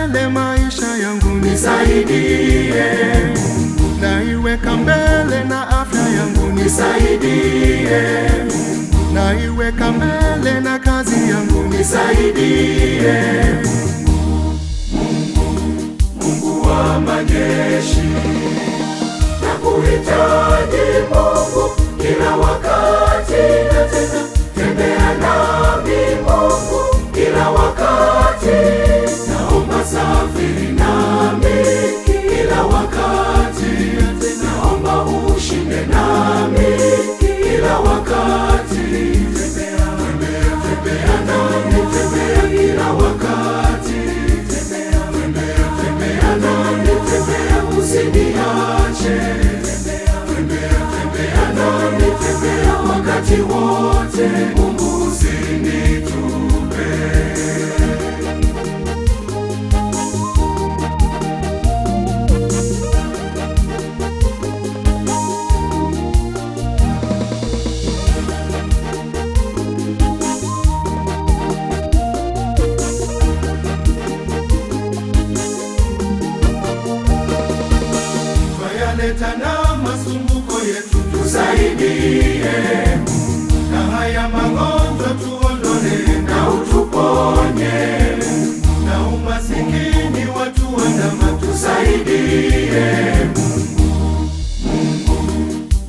mbele maisha yangu, nisaidie. naiweka mbele na afya yangu, Nisaidie, naiweka mbele na kazi yangu, nisaidie. Mungu wa majeshi, nakuhitaji Mungu kila wakati, na tena tembea nami Mungu kila wakati. Naomba safiri nami kila wakati, naomba ushinde nami kila wakati. Tembea nami, tembea kila wakati. Tembea nami, tembea usiniache. Tembea nami, tembea wakati wote. Mungu usinitupe. leta na masumbuko yetu, Tusaidie, na haya magonjwa tuondole, na utuponye, na umasikini watu wandama, tusaidie.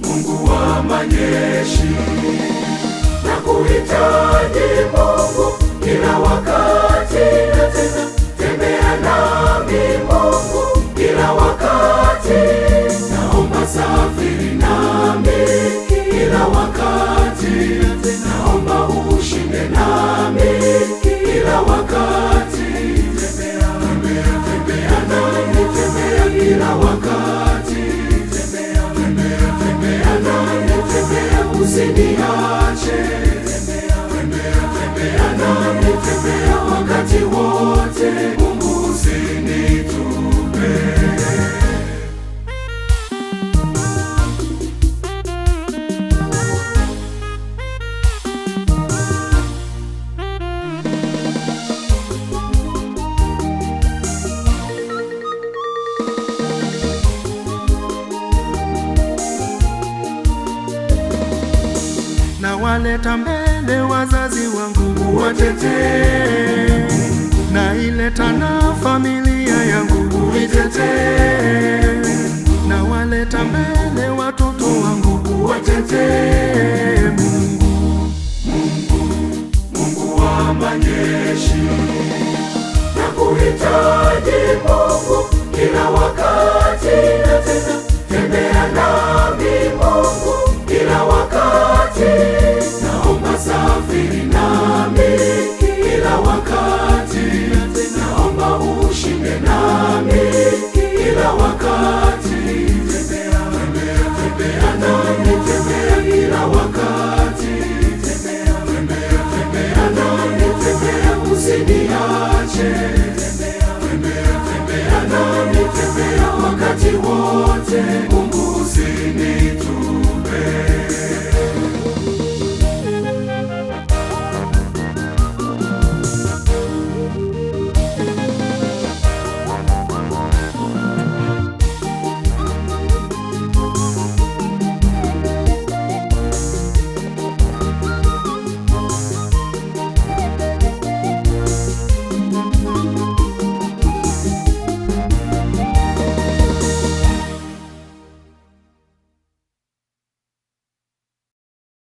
Mungu wa majeshi, nakuhitaji Mungu kila wakati, na tena tembea nami Mungu kila wakati. Naomba safiri nami kila wakati, naomba ushinde nami kila wakati. Tembea nami, tembea kila wakati. Tembea nami, tembea usiniache. Tembea nami, tembea wakati wote. Mungu usinitupe. na waleta mbele wazazi wangu, Watetee, na ileta na familia yangu, uitetee, na waleta mbele watoto wangu, watetee. Mungu wa majeshi, nakuhitaji Mungu kila wakati, na tena tembea nami Mungu kila wakati. Naomba safiri nami kila wakati, naomba ushinde nami kila wakati. Tembea nami, tembea kila wakati. Tembea nami, tembea usiniache. Tembea nami, tembea wakati wote.